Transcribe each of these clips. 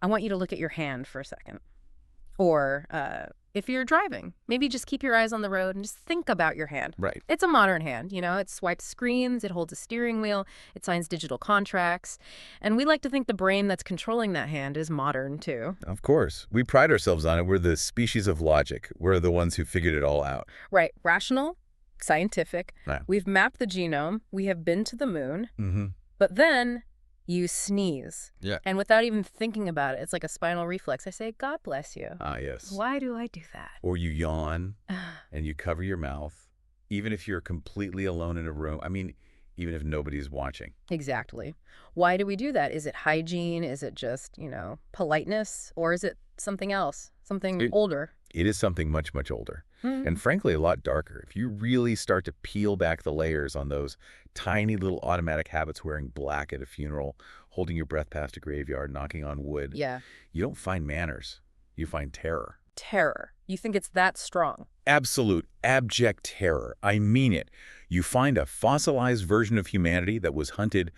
I want you to look at your hand for a second. Or if you're driving, maybe just keep your eyes on the road and just think about your hand. Right. It's a modern hand, you know, it swipes screens, it holds a steering wheel, it signs digital contracts. And we like to think the brain that's controlling that hand is modern, too. Of course. We pride ourselves on it. We're the species of logic. We're the ones who figured it all out. Right. Rational, scientific. Right. We've mapped the genome. We have been to the moon. Mm-hmm. But then you sneeze. Yeah. And without even thinking about it, it's like a spinal reflex. I say, God bless you. Ah, yes. Why do I do that? Or you yawn and you cover your mouth, even if you're completely alone in a room. I mean, even if nobody's watching. Exactly. Why do we do that? Is it hygiene? Is it just, politeness? Or is it something else? Something older? It is something much, much older. Mm. And frankly, a lot darker. If you really start to peel back the layers on those tiny little automatic habits, wearing black at a funeral, holding your breath past a graveyard, knocking on wood, Yeah. you don't find manners. You find terror. Terror. You think it's that strong? Absolute, abject terror. I mean it. You find a fossilized version of humanity that was hunted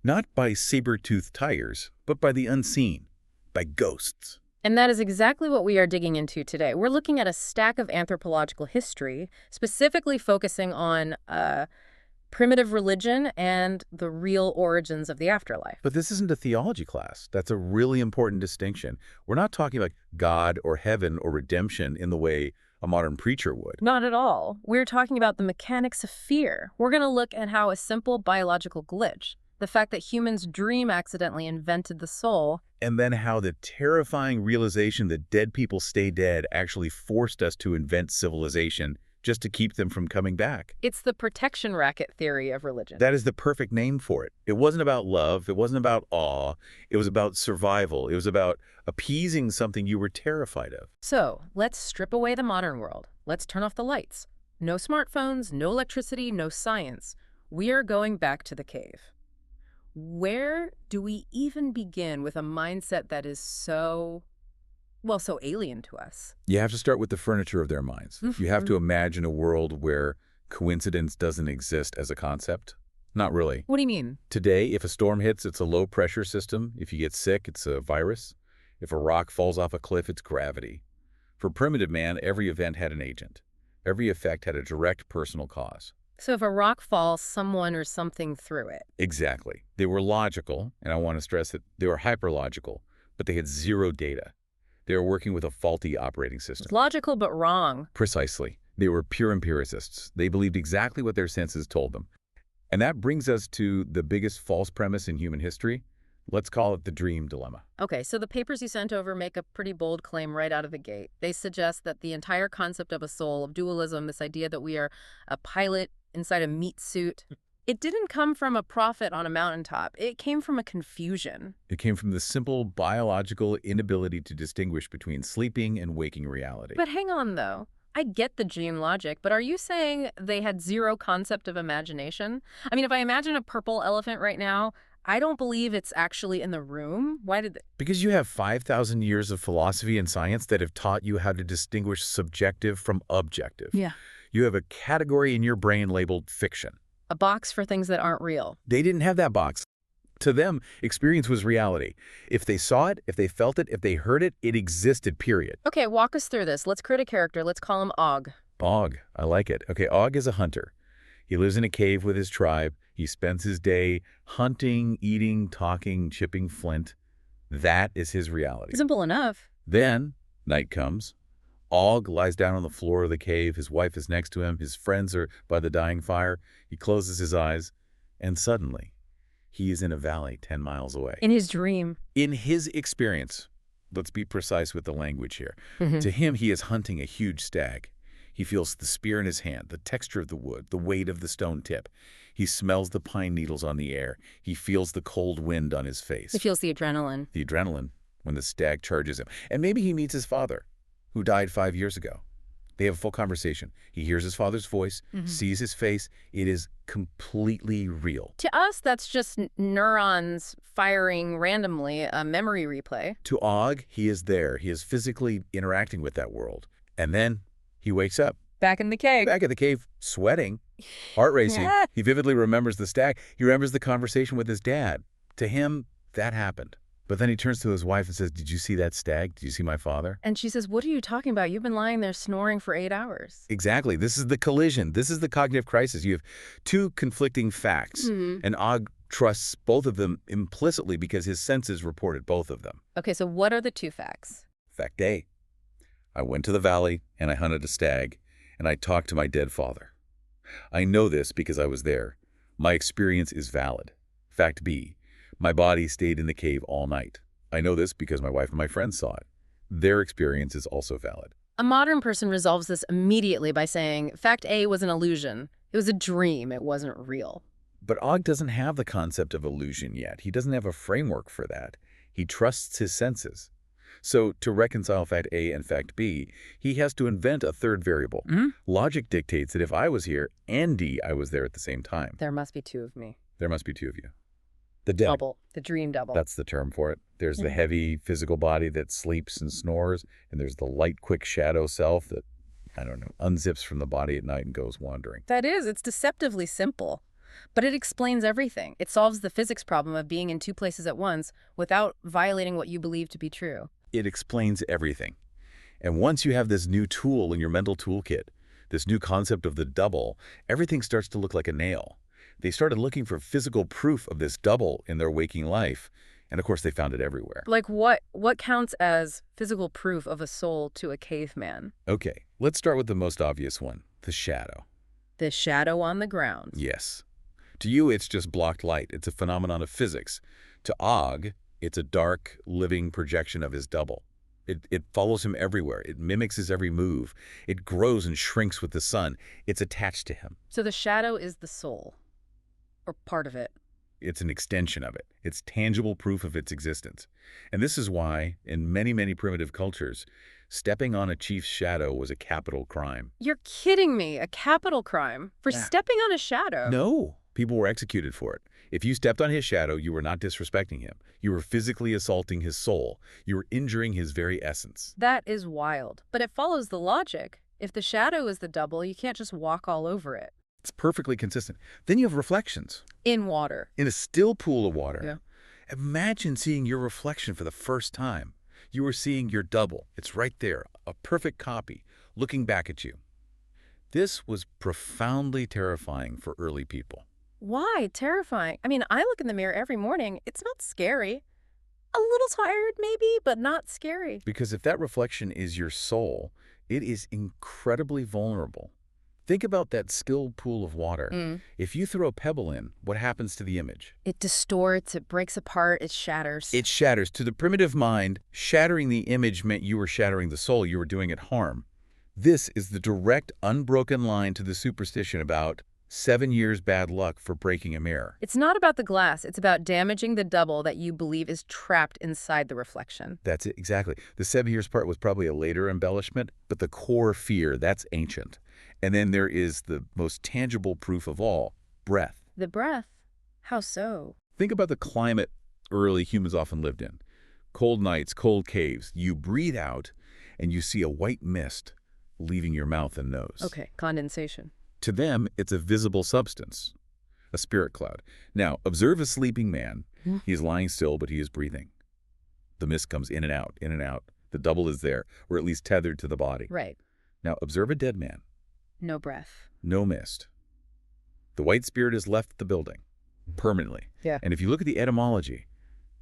not by saber-toothed tigers, but by the unseen, by ghosts. And that is exactly what we are digging into today. We're looking at a stack of anthropological history, specifically focusing on primitive religion and the real origins of the afterlife. But this isn't a theology class. That's a really important distinction. We're not talking about God or heaven or redemption in the way a modern preacher would. Not at all. We're talking about the mechanics of fear. We're going to look at how a simple biological glitch, the fact that humans dream accidentally invented the soul, And then how the terrifying realization that dead people stay dead actually forced us to invent civilization just to keep them from coming back. it's the protection racket theory of religion. That is the perfect name for it. It wasn't about love. It wasn't about awe. It was about survival. It was about appeasing something you were terrified of. So let's strip away the modern world. Let's turn off the lights. No smartphones, no electricity, no science. We are going back to the cave. Where do we even begin with a mindset that is so alien to us? You have to start with the furniture of their minds. You have to imagine a world where coincidence doesn't exist as a concept. Not really. What do you mean? Today, if a storm hits, it's a low-pressure system. If you get sick, it's a virus. If a rock falls off a cliff, it's gravity. For primitive man, every event had an agent. Every effect had a direct personal cause. So if a rock falls, someone or something threw it. Exactly. They were logical, and I want to stress that they were hyperlogical, but they had zero data. They were working with a faulty operating system. It's logical but wrong. Precisely. They were pure empiricists. They believed exactly what their senses told them. And that brings us to the biggest false premise in human history. Let's call it the dream dilemma. Okay, so the papers you sent over make a pretty bold claim right out of the gate. They suggest that the entire concept of a soul, of dualism, this idea that we are a pilot inside a meat suit, it didn't come from a prophet on a mountaintop. It came from a confusion. It came from the simple biological inability to distinguish between sleeping and waking reality. But hang on, though. I get the dream logic, but are you saying they had zero concept of imagination? I mean, if I imagine a purple elephant right now, I don't believe it's actually in the room. Why did they? Because you have 5,000 years of philosophy and science that have taught you how to distinguish subjective from objective. Yeah. You have a category in your brain labeled fiction. A box for things that aren't real. They didn't have that box. To them, experience was reality. If they saw it, if they felt it, if they heard it, it existed, period. Okay, walk us through this. Let's create a character. Let's call him Og. Og, I like it. Okay, Og is a hunter. He lives in a cave with his tribe. He spends his day hunting, eating, talking, chipping flint. That is his reality. Simple enough. Then, night comes. Og lies down on the floor of the cave. His wife is next to him. His friends are by the dying fire. He closes his eyes, and suddenly, he is in a valley 10 miles away. In his dream. In his experience, let's be precise with the language here. To him, he is hunting a huge stag. He feels the spear in his hand, the texture of the wood, the weight of the stone tip. He smells the pine needles on the air. He feels the cold wind on his face. He feels the adrenaline. The adrenaline when the stag charges him. And maybe he meets his father, who died 5 years ago. They have a full conversation. He hears his father's voice, sees his face. It is completely real. To us, that's just neurons firing randomly, a memory replay. To Og, he is there. He is physically interacting with that world. And then he wakes up. Back in the cave. Back at the cave, sweating, heart racing. Yeah. He vividly remembers the stag. He remembers the conversation with his dad. To him, that happened. But then he turns to his wife and says, "Did you see that stag? Did you see my father?" And she says, what are you talking about? You've been lying there snoring for 8 hours. Exactly. This is the collision. This is the cognitive crisis. You have two conflicting facts, and Og trusts both of them implicitly because his senses reported both of them. Okay, so what are the two facts? Fact A, I went to the valley and I hunted a stag, and I talked to my dead father. I know this because I was there. My experience is valid. Fact B, my body stayed in the cave all night. I know this because my wife and my friends saw it. Their experience is also valid. A modern person resolves this immediately by saying, fact A was an illusion. It was a dream. It wasn't real. But Og doesn't have the concept of illusion yet. He doesn't have a framework for that. He trusts his senses. So to reconcile fact A and fact B, he has to invent a third variable. Logic dictates that if I was here and D, I was there at the same time. There must be two of me. There must be two of you. The dead. Double. The dream double. That's the term for it. There's the heavy physical body that sleeps and snores, and there's the light, quick shadow self that, I don't know, unzips from the body at night and goes wandering. That is, it's deceptively simple. But it explains everything. It solves the physics problem of being in two places at once without violating what you believe to be true. It explains everything. And once you have this new tool in your mental toolkit, this new concept of the double, everything starts to look like a nail. They started looking for physical proof of this double in their waking life, and of course they found it everywhere. Like what? What counts as physical proof of a soul to a caveman? Okay, let's start with the most obvious one, the shadow. The shadow on the ground. Yes. To you, it's just blocked light. It's a phenomenon of physics. To Og, it's a dark, living projection of his double. It follows him everywhere. It mimics his every move. It grows and shrinks with the sun. It's attached to him. So the shadow is the soul, or part of it. It's an extension of it. It's tangible proof of its existence. And this is why, in many, many primitive cultures, stepping on a chief's shadow was a capital crime. You're kidding me. A capital crime for stepping on a shadow. No. People were executed for it. If you stepped on his shadow, you were not disrespecting him. You were physically assaulting his soul. You were injuring his very essence. That is wild. But it follows the logic. If the shadow is the double, you can't just walk all over it. It's perfectly consistent. Then you have reflections. In water. In a still pool of water. Yeah. Imagine seeing your reflection for the first time. You were seeing your double. It's right there, a perfect copy, looking back at you. This was profoundly terrifying for early people. Why? Terrifying. I mean, I look in the mirror every morning. It's not scary. A little tired, maybe, but not scary. Because if that reflection is your soul, it is incredibly vulnerable. Think about that still pool of water. If you throw a pebble in, what happens to the image? It distorts, it breaks apart, it shatters. It shatters. To the primitive mind, shattering the image meant you were shattering the soul. You were doing it harm. This is the direct, unbroken line to the superstition about 7 years bad luck for breaking a mirror. It's not about the glass. It's about damaging the double that you believe is trapped inside the reflection. That's it, exactly. The 7 years part was probably a later embellishment, but the core fear, that's ancient. And then there is the most tangible proof of all, breath. The breath? How so? Think about the climate early humans often lived in. Cold nights, cold caves. You breathe out, and you see a white mist leaving your mouth and nose. Okay, condensation. To them, it's a visible substance, a spirit cloud. Now, observe a sleeping man. He's lying still, but he is breathing. The mist comes in and out, in and out. The double is there, or at least tethered to the body. Right. Now, observe a dead man. No breath. No mist. The white spirit has left the building permanently. Yeah. And if you look at the etymology,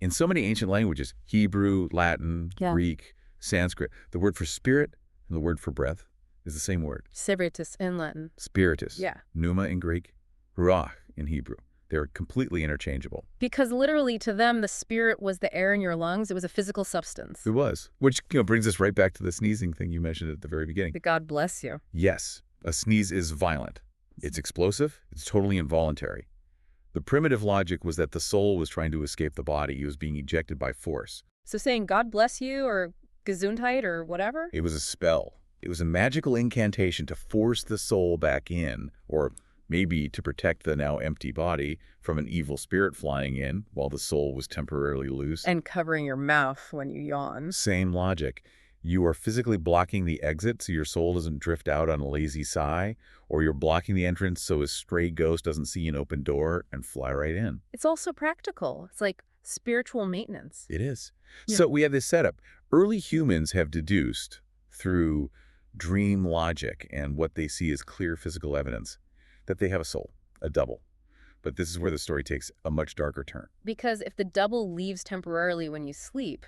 in so many ancient languages, Hebrew, Latin, Greek, Sanskrit, the word for spirit and the word for breath is the same word. Spiritus in Latin. Spiritus. Yeah. Pneuma in Greek, ruach in Hebrew. They're completely interchangeable. Because literally to them, the spirit was the air in your lungs. It was a physical substance. It was. Which brings us right back to the sneezing thing you mentioned at the very beginning. God bless you. Yes, a sneeze is violent. It's explosive. It's totally involuntary. The primitive logic was that the soul was trying to escape the body. He was being ejected by force. So saying God bless you or Gesundheit or whatever? It was a spell. It was a magical incantation to force the soul back in, or maybe to protect the now empty body from an evil spirit flying in while the soul was temporarily loose. And covering your mouth when you yawn. Same logic. You are physically blocking the exit so your soul doesn't drift out on a lazy sigh, or you're blocking the entrance so a stray ghost doesn't see an open door and fly right in. It's also practical. It's like Spiritual maintenance. It is. Yeah. So we have this setup. Early humans have deduced through dream logic and what they see as clear physical evidence that they have a soul, a double. But this is where the story takes a much darker turn. Because if the double leaves temporarily when you sleep,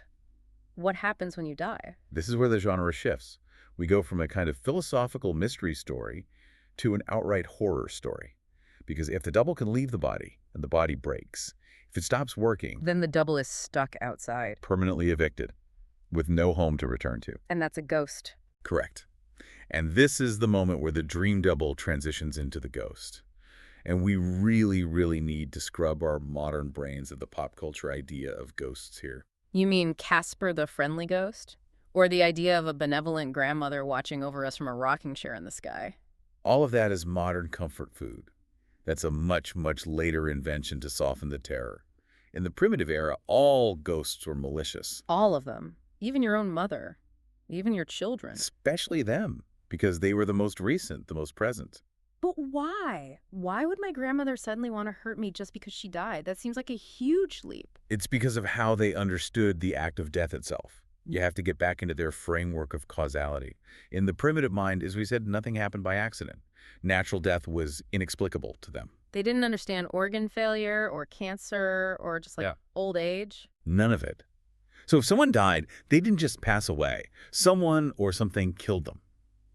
what happens when you die? This is where the genre shifts. We go from a kind of philosophical mystery story to an outright horror story. Because if the double can leave the body and the body breaks, if it stops working, Then the double is stuck outside. permanently evicted with no home to return to. And that's a ghost. Correct. And this is the moment where the dream double transitions into the ghost. And we really, really need to scrub our modern brains of the pop culture idea of ghosts here. You mean Casper the Friendly Ghost? Or the idea of a benevolent grandmother watching over us from a rocking chair in the sky? All of that is modern comfort food. That's a much, much later invention to soften the terror. In the primitive era, all ghosts were malicious. All of them. Even your own mother. Even your children. Especially them, because they were the most recent, the most present. But why? Why would my grandmother suddenly want to hurt me just because she died? That seems like a huge leap. It's because of how they understood the act of death itself. You have to get back into their framework of causality. In the primitive mind, as we said, nothing happened by accident. Natural death was inexplicable to them. They didn't understand organ failure or cancer or just like old age. None of it. So if someone died, they didn't just pass away. Someone or something killed them.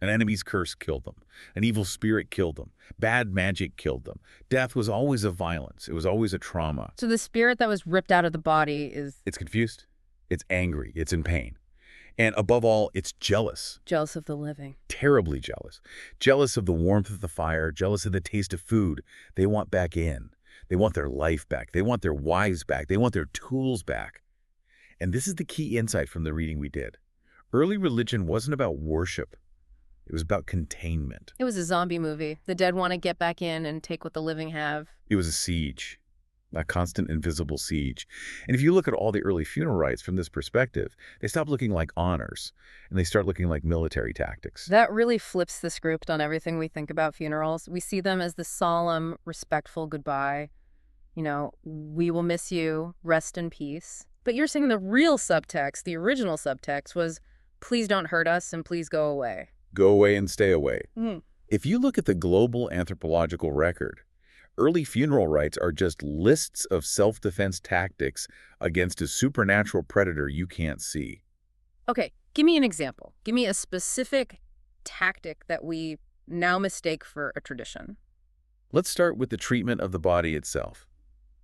An enemy's curse killed them. An evil spirit killed them. Bad magic killed them. Death was always a violence. It was always a trauma. So the spirit that was ripped out of the body is It's confused. It's angry. It's in pain. And above all, it's jealous. jealous of the living. Terribly jealous. Jealous of the warmth of the fire. Jealous of the taste of food. They want back in. They want their life back. They want their wives back. They want their tools back. And this is the key insight from the reading we did. Early religion wasn't about worship. It was about containment. It was a zombie movie. The dead want to get back in and take what the living have. It was a siege, a constant invisible siege. And if you look at all the early funeral rites from this perspective, they stop looking like honors, and they start looking like military tactics. That really flips the script on everything we think about funerals. We see them as the solemn, respectful goodbye. You know, we will miss you, rest in peace. But you're saying the real subtext, the original subtext was, please don't hurt us and please go away. Go away and stay away. Mm. If you look at the global anthropological record, early funeral rites are just lists of self-defense tactics against a supernatural predator you can't see. Okay, give me an example. Give me a specific tactic that we now mistake for a tradition. Let's start with the treatment of the body itself.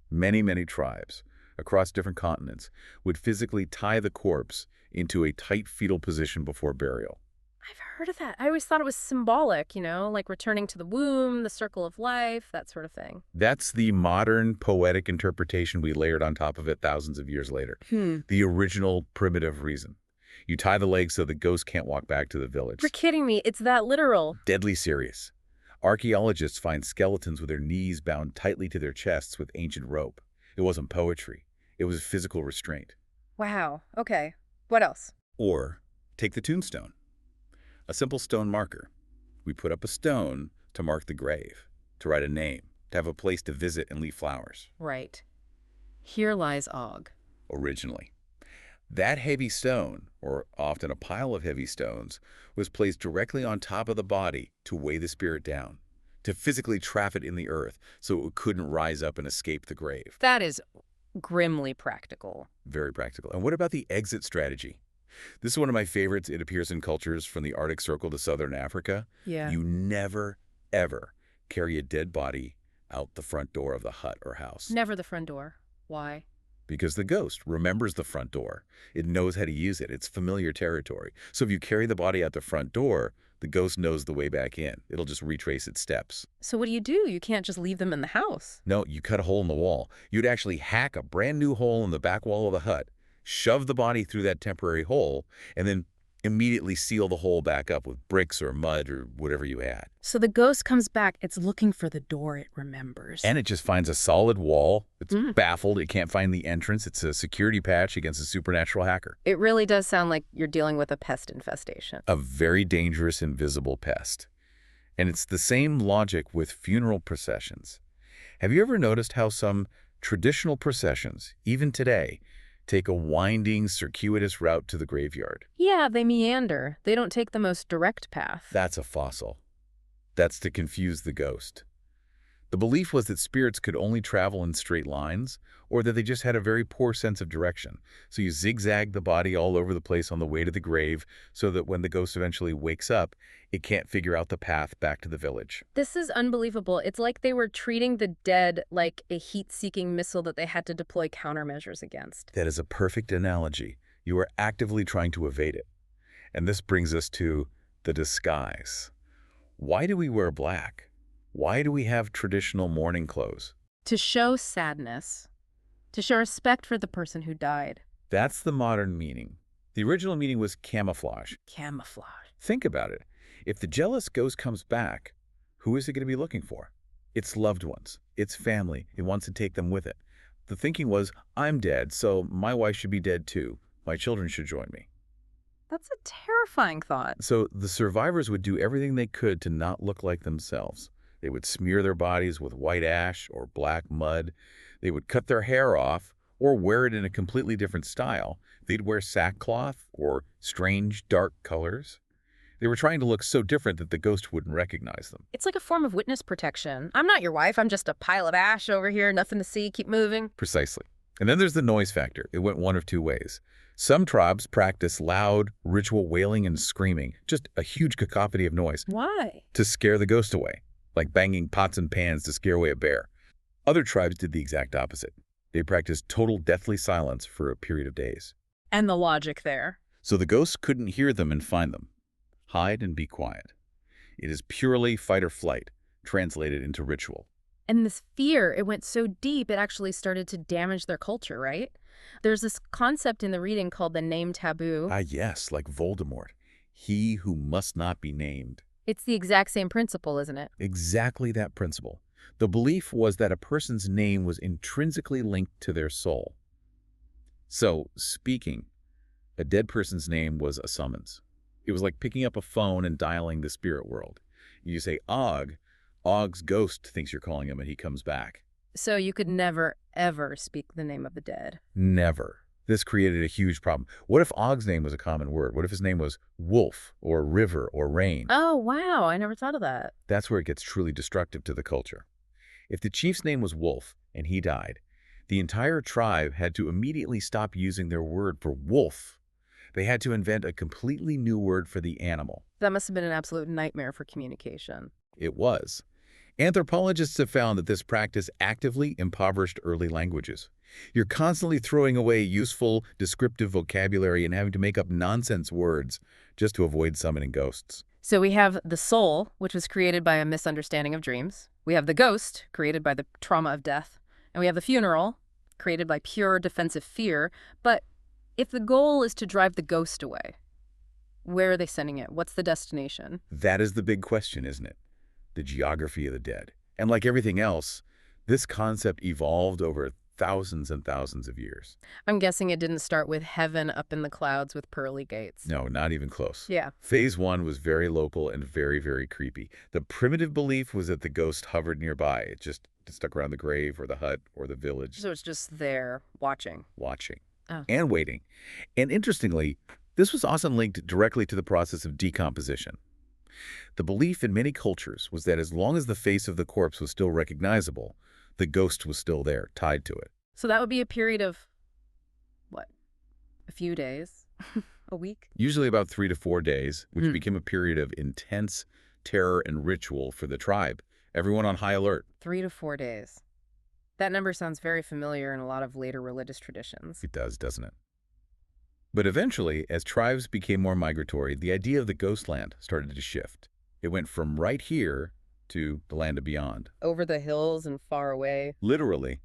Many, many tribes across different continents would physically tie the corpse into a tight fetal position before burial. I've heard of that. I always thought it was symbolic, you know, like returning to the womb, the circle of life, that sort of thing. That's the modern poetic interpretation we layered on top of it thousands of years later. The original primitive reason. You tie the legs so the ghost can't walk back to the village. You're kidding me. It's that literal. Deadly serious. Archaeologists find skeletons with their knees bound tightly to their chests with ancient rope. It wasn't poetry. It was physical restraint. Wow. Okay. What else? Or take the tombstone. A simple stone marker. We put up a stone to mark the grave, to write a name, to have a place to visit and leave flowers. Right. Here lies Og. Originally. That heavy stone, or often a pile of heavy stones, was placed directly on top of the body to weigh the spirit down, to physically trap it in the earth so it couldn't rise up and escape the grave. That is grimly practical. Very practical. And what about the exit strategy? This is one of my favorites. It appears in cultures from the Arctic Circle to southern Africa. Yeah. You never, ever carry a dead body out the front door of the hut or house. Never the front door. Why? Because the ghost remembers the front door. It knows how to use it. It's familiar territory. So if you carry the body out the front door, the ghost knows the way back in. It'll just retrace its steps. So what do? You can't just leave them in the house. No, you cut a hole in the wall. You'd actually hack a brand new hole in the back wall of the hut, shove the body through that temporary hole, and then immediately seal the hole back up with bricks or mud or whatever you had. So the ghost comes back. It's looking for the door it remembers. And it just finds a solid wall. It's baffled. It can't find the entrance. It's a security patch against a supernatural hacker. It really does sound like you're dealing with a pest infestation. A very dangerous, invisible pest. And it's the same logic with funeral processions. Have you ever noticed how some Traditional processions, even today, take a winding, circuitous route to the graveyard. Yeah, they meander. They don't take the most direct path. That's a fossil. That's to confuse the ghost. The belief was that spirits could only travel in straight lines, or that they just had a very poor sense of direction. So you zigzag the body all over the place on the way to the grave so that when the ghost eventually wakes up, it can't figure out the path back to the village. This is unbelievable. It's like they were treating the dead like a heat-seeking missile that they had to deploy countermeasures against. That is a perfect analogy. You are actively trying to evade it. And this brings us to the disguise. Why do we wear black? Why do we have traditional mourning clothes? To show sadness. To show respect for the person who died. That's the modern meaning. The original meaning was camouflage. Camouflage. Think about it. If the jealous ghost comes back, who is it going to be looking for? Its loved ones, its family. It wants to take them with it. The thinking was, I'm dead, so my wife should be dead too. My children should join me. That's a terrifying thought. So the survivors would do everything they could to not look like themselves. They would smear their bodies with white ash or black mud. They would cut their hair off or wear it in a completely different style. They'd wear sackcloth or strange dark colors. They were trying to look so different that the ghost wouldn't recognize them. It's like a form of witness protection. I'm not your wife. I'm just a pile of ash over here. Nothing to see. Keep moving. Precisely. And then there's the noise factor. It went one of two ways. Some tribes practice loud, ritual wailing and screaming, just a huge cacophony of noise, Why? to scare the ghost away, like banging pots and pans to scare away a bear. Other tribes did the exact opposite. They practiced total deathly silence for a period of days. And the logic there. So the ghosts couldn't hear them and find them. Hide and be quiet. It is purely fight or flight, translated into ritual. And this fear, it went so deep, it actually started to damage their culture, right? There's this concept in the reading called the name taboo. Ah, yes, like Voldemort. He who must not be named. It's the exact same principle, isn't it? Exactly that principle. The belief was that a person's name was intrinsically linked to their soul. So, speaking, a dead person's name was a summons. It was like picking up a phone and dialing the spirit world. You say, Og. Og's ghost thinks you're calling him and he comes back. So you could never, ever speak the name of the dead. Never. This created a huge problem. What if Og's name was a common word? What if his name was Wolf or River or Rain? Oh, wow. I never thought of that. That's where it gets truly destructive to the culture. If the chief's name was Wolf and he died, the entire tribe had to immediately stop using their word for wolf. They had to invent a completely new word for the animal. That must have been an absolute nightmare for communication. It was. Anthropologists have found that this practice actively impoverished early languages. You're constantly throwing away useful, descriptive vocabulary and having to make up nonsense words just to avoid summoning ghosts. So we have the soul, which was created by a misunderstanding of dreams. We have the ghost, created by the trauma of death. And we have the funeral, created by pure defensive fear. But if the goal is to drive the ghost away, where are they sending it? What's the destination? That is the big question, isn't it? The geography of the dead. And like everything else, this concept evolved over thousands and thousands of years. I'm guessing it didn't start with heaven up in the clouds with pearly gates. No, not even close. Yeah. Phase one was very local and very, very creepy. The primitive belief was that the ghost hovered nearby. It just stuck around the grave or the hut or the village. So it's just there watching. Watching. Oh. And waiting. And interestingly, this was also linked directly to the process of decomposition. The belief in many cultures was that as long as the face of the corpse was still recognizable, the ghost was still there, tied to it. So that would be a period of, what, a few days? A week? Usually about 3 to 4 days, which became a period of intense terror and ritual for the tribe. Everyone on high alert. 3 to 4 days. That number sounds very familiar in a lot of later religious traditions. It does, doesn't it? But eventually, as tribes became more migratory, the idea of the ghost land started to shift. It went from right here to the land of beyond. Over the hills and far away. Literally.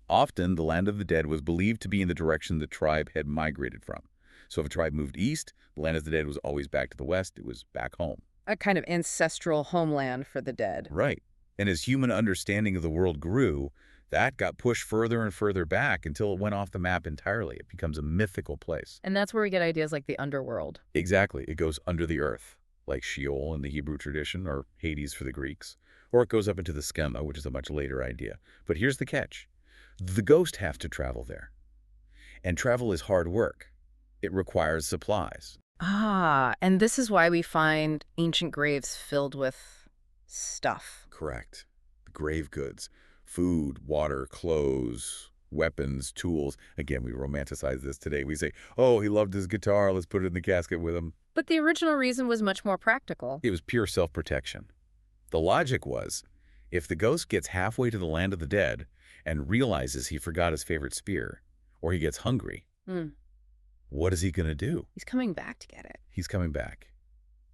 Often, the land of the dead was believed to be in the direction the tribe had migrated from. So if a tribe moved east, the land of the dead was always back to the west. It was back home. A kind of ancestral homeland for the dead. Right. And as human understanding of the world grew, that got pushed further and further back until it went off the map entirely. It becomes a mythical place. And that's where we get ideas like the underworld. Exactly. It goes under the earth, like Sheol in the Hebrew tradition, or Hades for the Greeks. Or it goes up into the Schema, which is a much later idea. But here's the catch. The ghost have to travel there. And travel is hard work. It requires supplies. Ah, and this is why we find ancient graves filled with stuff. Correct. The grave goods. Food, water, clothes, weapons, tools. Again, we romanticize this today. We say, oh, he loved his guitar. Let's put it in the casket with him. But the original reason was much more practical. It was pure self-protection. The logic was, if the ghost gets halfway to the land of the dead and realizes he forgot his favorite spear, or he gets hungry, what is he going to do? He's coming back to get it. He's coming back,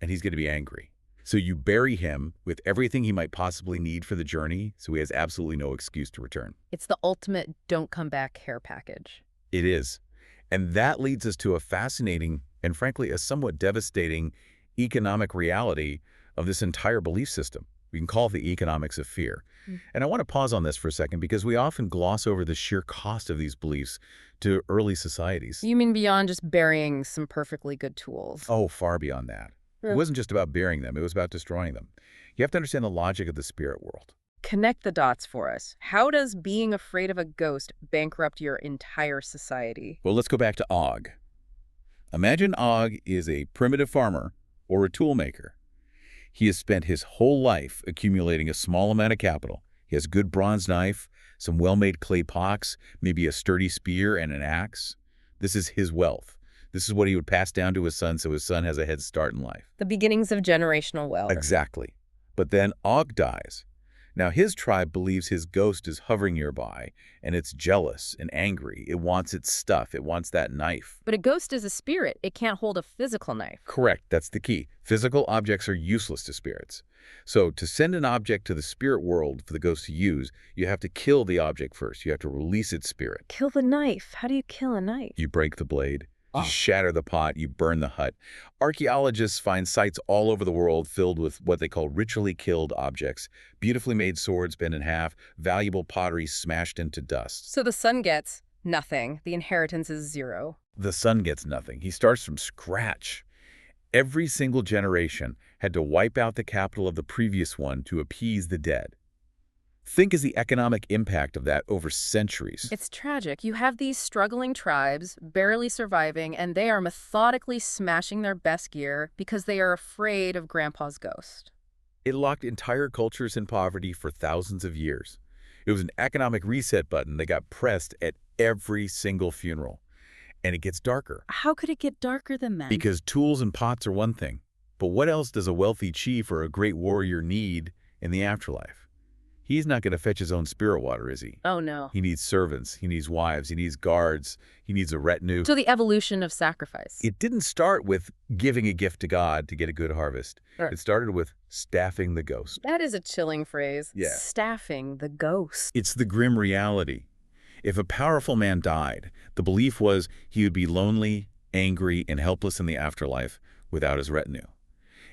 and he's going to be angry. So you bury him with everything he might possibly need for the journey, so he has absolutely no excuse to return. It's the ultimate don't come back care package. It is. And that leads us to a fascinating and frankly a somewhat devastating economic reality of this entire belief system. We can call it the economics of fear. And I want to pause on this for a second because we often gloss over the sheer cost of these beliefs to early societies. You mean beyond just burying some perfectly good tools? Oh, far beyond that. It wasn't just about burying them, it was about destroying them. You have to understand the logic of the spirit world. Connect the dots for us. How does being afraid of a ghost bankrupt your entire society? Well, let's go back to Og. Imagine Og is a primitive farmer or a tool maker. He has spent his whole life accumulating a small amount of capital. He has a good bronze knife, some well-made clay pots, maybe a sturdy spear and an axe. This is his wealth. This is what he would pass down to his son so his son has a head start in life. The beginnings of generational wealth. Exactly. But then Og dies. Now his tribe believes his ghost is hovering nearby, and it's jealous and angry. It wants its stuff. It wants that knife. But a ghost is a spirit. It can't hold a physical knife. Correct. That's the key. Physical objects are useless to spirits. So to send an object to the spirit world for the ghost to use, you have to kill the object first. You have to release its spirit. Kill the knife. How do you kill a knife? You break the blade. You shatter the pot, you burn the hut. Archaeologists find sites all over the world filled with what they call ritually killed objects, beautifully made swords bent in half, valuable pottery smashed into dust. So the son gets nothing. The inheritance is zero. The son gets nothing. He starts from scratch. Every single generation had to wipe out the capital of the previous one to appease the dead. Think of the economic impact of that over centuries. It's tragic. You have these struggling tribes, barely surviving, and they are methodically smashing their best gear because they are afraid of Grandpa's ghost. It locked entire cultures in poverty for thousands of years. It was an economic reset button that got pressed at every single funeral. And it gets darker. How could it get darker than that? Because tools and pots are one thing. But what else does a wealthy chief or a great warrior need in the afterlife? He's not going to fetch his own spirit water, is he? Oh, no. He needs servants, he needs wives, he needs guards, he needs a retinue. So the evolution of sacrifice. It didn't start with giving a gift to God to get a good harvest. Sure. It started with staffing the ghost. That is a chilling phrase. Yeah. Staffing the ghost. It's the grim reality. If a powerful man died, the belief was he would be lonely, angry, and helpless in the afterlife without his retinue.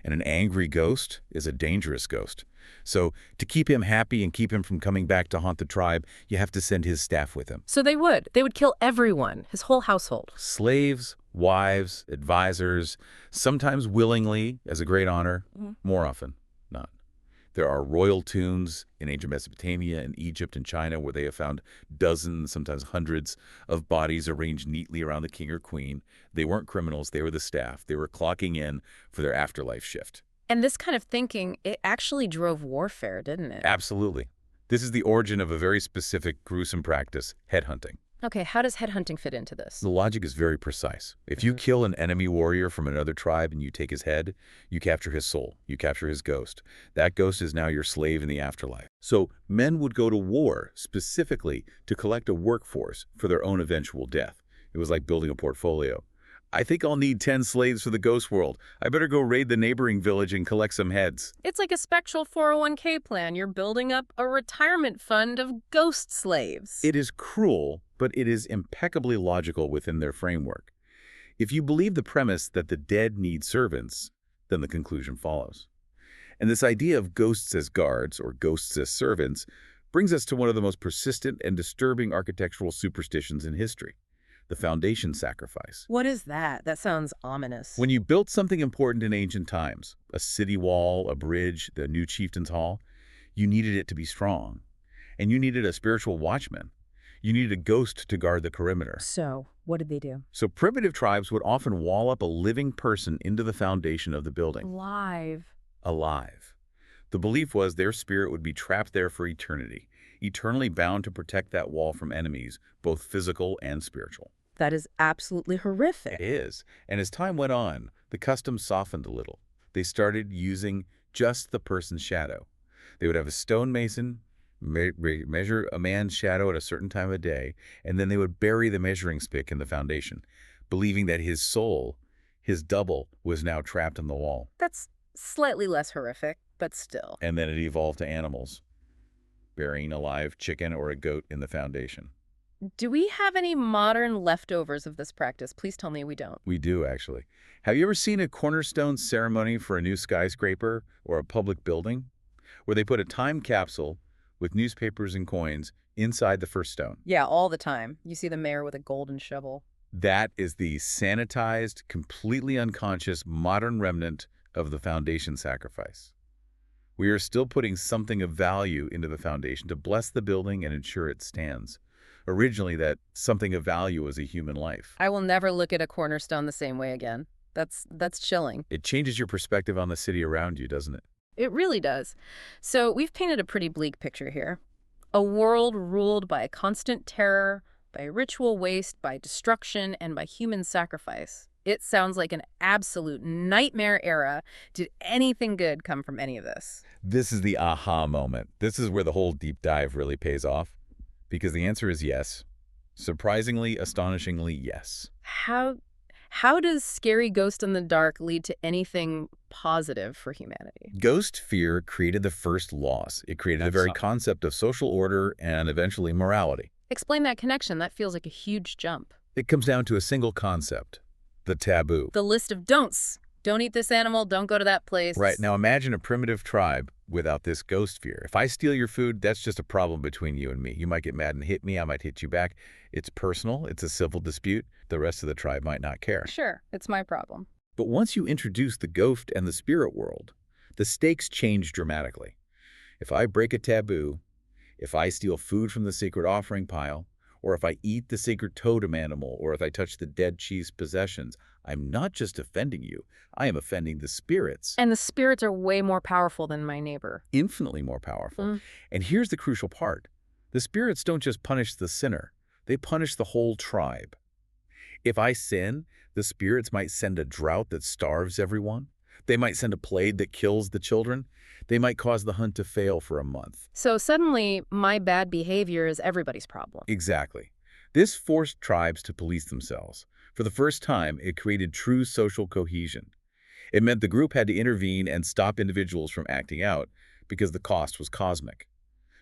And an angry ghost is a dangerous ghost. So to keep him happy and keep him from coming back to haunt the tribe, you have to send his staff with him. So they would. They would kill everyone, his whole household. Slaves, wives, advisors, sometimes willingly as a great honor, more often not. There are royal tombs in ancient Mesopotamia and Egypt and China where they have found dozens, sometimes hundreds of bodies arranged neatly around the king or queen. They weren't criminals, they were the staff. They were clocking in for their afterlife shift. And this kind of thinking, it actually drove warfare, didn't it? Absolutely. This is the origin of a very specific, gruesome practice, headhunting. Okay, how does headhunting fit into this? The logic is very precise. If you kill an enemy warrior from another tribe and you take his head, you capture his soul, you capture his ghost. That ghost is now your slave in the afterlife. So men would go to war specifically to collect a workforce for their own eventual death. It was like building a portfolio. I think I'll need 10 slaves for the ghost world. I better go raid the neighboring village and collect some heads. It's like a spectral 401k plan. You're building up a retirement fund of ghost slaves. It is cruel, but it is impeccably logical within their framework. If you believe the premise that the dead need servants, then the conclusion follows. And this idea of ghosts as guards or ghosts as servants brings us to one of the most persistent and disturbing architectural superstitions in history. The foundation sacrifice. What is that? That sounds ominous. When you built something important in ancient times, a city wall, a bridge, the new chieftain's hall, you needed it to be strong. And you needed a spiritual watchman. You needed a ghost to guard the perimeter. So, what did they do? So primitive tribes would often wall up a living person into the foundation of the building, Live. alive. The belief was their spirit would be trapped there for eternity, eternally bound to protect that wall from enemies, both physical and spiritual. That is absolutely horrific. It is. And as time went on, the custom softened a little. They started using just the person's shadow. They would have a stonemason measure a man's shadow at a certain time of day, and then they would bury the measuring stick in the foundation, believing that his soul, his double, was now trapped in the wall. That's slightly less horrific, but still. And then it evolved to animals, burying a live chicken or a goat in the foundation. Do we have any modern leftovers of this practice? Please tell me we don't. We do, actually. Have you ever seen a cornerstone ceremony for a new skyscraper or a public building, where they put a time capsule with newspapers and coins inside the first stone? Yeah, all the time. You see the mayor with a golden shovel. That is the sanitized, completely unconscious modern remnant of the foundation sacrifice. We are still putting something of value into the foundation to bless the building and ensure it stands. Originally, that something of value was a human life. I will never look at a cornerstone the same way again. That's chilling. It changes your perspective on the city around you, doesn't it? It really does. So we've painted a pretty bleak picture here. A world ruled by constant terror, by ritual waste, by destruction, and by human sacrifice. It sounds like an absolute nightmare era. Did anything good come from any of this? This is the aha moment. This is where the whole deep dive really pays off. Because the answer is yes. Surprisingly, astonishingly, yes. How does Scary Ghost in the Dark lead to anything positive for humanity? Ghost fear created the first laws. It created the very concept of social order and eventually morality. Explain that connection. That feels like a huge jump. It comes down to a single concept, the taboo. The list of don'ts. Don't eat this animal. Don't go to that place. Right. Now imagine a primitive tribe without this ghost fear. If I steal your food, that's just a problem between you and me. You might get mad and hit me. I might hit you back. It's personal. It's a civil dispute. The rest of the tribe might not care. Sure, it's my problem. But once you introduce the ghost and the spirit world, the stakes change dramatically. If I break a taboo, if I steal food from the sacred offering pile, or if I eat the sacred totem animal, or if I touch the dead chief's possessions, I'm not just offending you, I am offending the spirits. And the spirits are way more powerful than my neighbor. Infinitely more powerful. And here's the crucial part. The spirits don't just punish the sinner, they punish the whole tribe. If I sin, the spirits might send a drought that starves everyone. They might send a plague that kills the children. They might cause the hunt to fail for a month. So suddenly, my bad behavior is everybody's problem. Exactly. This forced tribes to police themselves. For the first time, it created true social cohesion. It meant the group had to intervene and stop individuals from acting out because the cost was cosmic.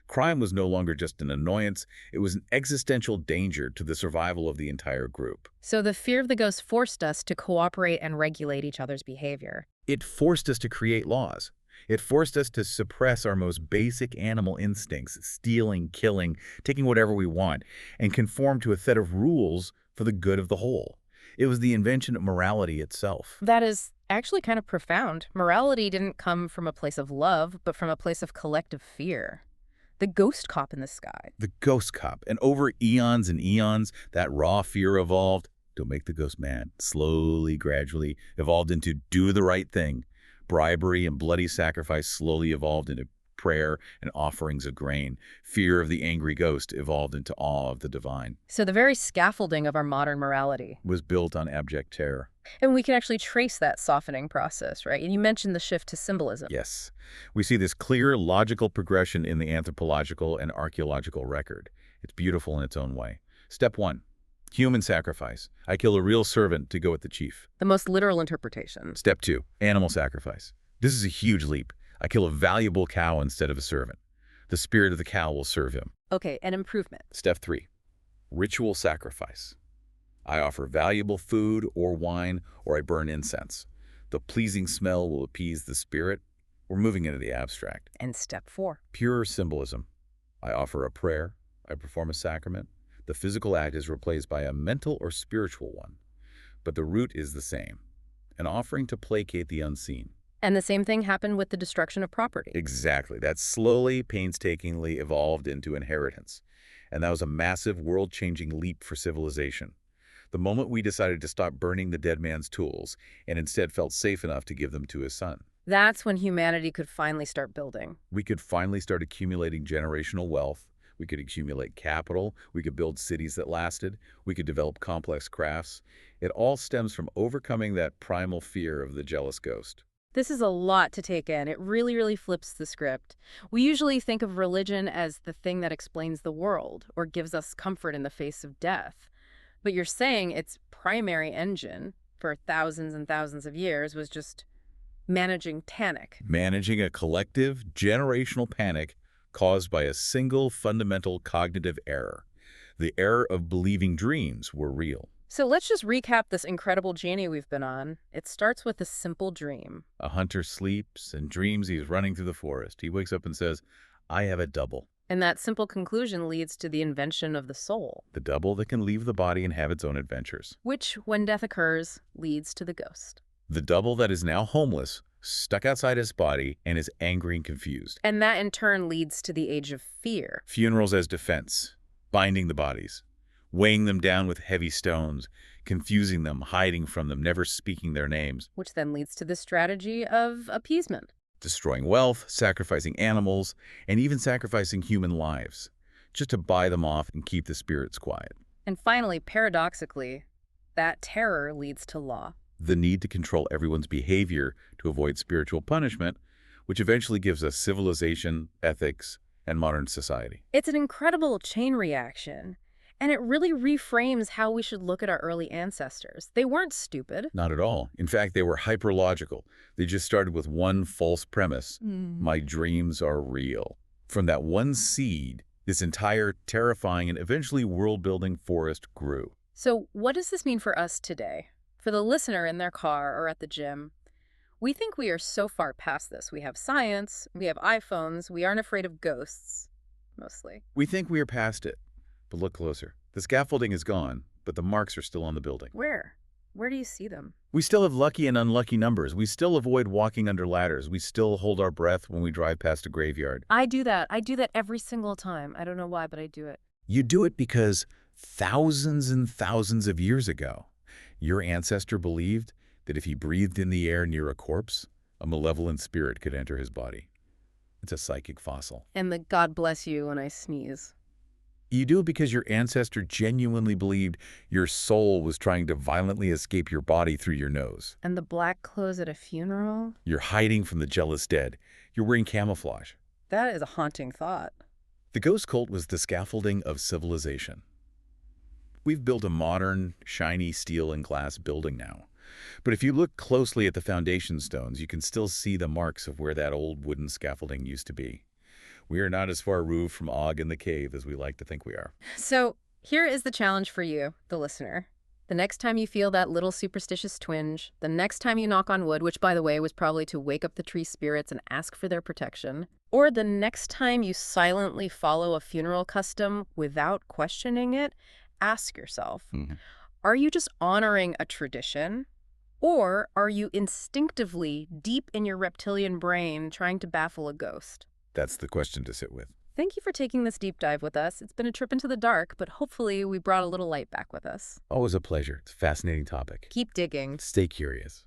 Crime was no longer just an annoyance, it was an existential danger to the survival of the entire group. So the fear of the ghost forced us to cooperate and regulate each other's behavior. It forced us to create laws. It forced us to suppress our most basic animal instincts, stealing, killing, taking whatever we want, and conform to a set of rules for the good of the whole. It was the invention of morality itself. That is actually kind of profound. Morality didn't come from a place of love, but from a place of collective fear. The ghost cop in the sky. The ghost cop. And over eons and eons, that raw fear evolved. Don't make the ghost mad. Slowly, gradually evolved into do the right thing. Bribery and bloody sacrifice slowly evolved into prayer and offerings of grain. Fear of the angry ghost evolved into awe of the divine. So the very scaffolding of our modern morality Was built on abject terror. And we can actually trace that softening process, right? And you mentioned the shift to symbolism. Yes. We see this clear, logical progression in the anthropological and archaeological record. It's beautiful in its own way. Step 1. Human sacrifice. I kill a real servant to go with the chief. The most literal interpretation. Step 2. Animal sacrifice. This is a huge leap. I kill a valuable cow instead of a servant. The spirit of the cow will serve him. Okay, an improvement. Step 3. Ritual sacrifice. I offer valuable food or wine, or I burn incense. The pleasing smell will appease the spirit. We're moving into the abstract. And step 4. Pure symbolism. I offer a prayer. I perform a sacrament. The physical act is replaced by a mental or spiritual one. But the root is the same. An offering to placate the unseen. And the same thing happened with the destruction of property. Exactly. That slowly, painstakingly evolved into inheritance. And that was a massive, world-changing leap for civilization. The moment we decided to stop burning the dead man's tools and instead felt safe enough to give them to his son. That's when humanity could finally start building. We could finally start accumulating generational wealth. We could accumulate capital. We could build cities that lasted. We could develop complex crafts. It all stems from overcoming that primal fear of the jealous ghost. This is a lot to take in. It really, really flips the script. We usually think of religion as the thing that explains the world or gives us comfort in the face of death. But you're saying its primary engine for thousands and thousands of years was just managing panic. Managing a collective, generational panic caused by a single fundamental cognitive error. The error of believing dreams were real. So let's just recap this incredible journey we've been on. It starts with a simple dream. A hunter sleeps and dreams he's running through the forest. He wakes up and says, I have a double. And that simple conclusion leads to the invention of the soul, The double that can leave the body and have its own adventures. which, when death occurs, leads to the ghost. The double that is now homeless, stuck outside his body, and is angry and confused. And that in turn leads to the age of fear. Funerals as defense, binding the bodies, weighing them down with heavy stones, confusing them, hiding from them, never speaking their names, Which then leads to the strategy of appeasement. destroying wealth, sacrificing animals, and even sacrificing human lives, just to buy them off and keep the spirits quiet. And finally, paradoxically, that terror leads to law. The need to control everyone's behavior to avoid spiritual punishment, which eventually gives us civilization, ethics, and modern society. It's an incredible chain reaction, and it really reframes how we should look at our early ancestors. They weren't stupid. Not at all. In fact, they were hyperlogical. They just started with one false premise. My dreams are real. From that one seed, this entire terrifying and eventually world-building forest grew. So what does this mean for us today? For the listener in their car or at the gym, we think we are so far past this. We have science, we have iPhones, we aren't afraid of ghosts, mostly. We think we are past it, but look closer. The scaffolding is gone, but the marks are still on the building. Where? Where do you see them? We still have lucky and unlucky numbers. We still avoid walking under ladders. We still hold our breath when we drive past a graveyard. I do that. I do that every single time. I don't know why, but I do it. You do it because thousands and thousands of years ago, your ancestor believed that if he breathed in the air near a corpse, a malevolent spirit could enter his body. It's a psychic fossil. And the God bless you when I sneeze. You do it because your ancestor genuinely believed your soul was trying to violently escape your body through your nose. And the black clothes at a funeral? You're hiding from the jealous dead. You're wearing camouflage. That is a haunting thought. The ghost cult was the scaffolding of civilization. We've built a modern, shiny steel and glass building now. But if you look closely at the foundation stones, you can still see the marks of where that old wooden scaffolding used to be. We are not as far removed from Og in the cave as we like to think we are. So here is the challenge for you, the listener. The next time you feel that little superstitious twinge, the next time you knock on wood, which, by the way, was probably to wake up the tree spirits and ask for their protection, or the next time you silently follow a funeral custom without questioning it, ask yourself, are you just honoring a tradition, or are you instinctively, deep in your reptilian brain, trying to baffle a ghost? That's the question to sit with. Thank you for taking this deep dive with us. It's been a trip into the dark, but hopefully we brought a little light back with us. Always a pleasure. It's a fascinating topic. Keep digging. Stay curious.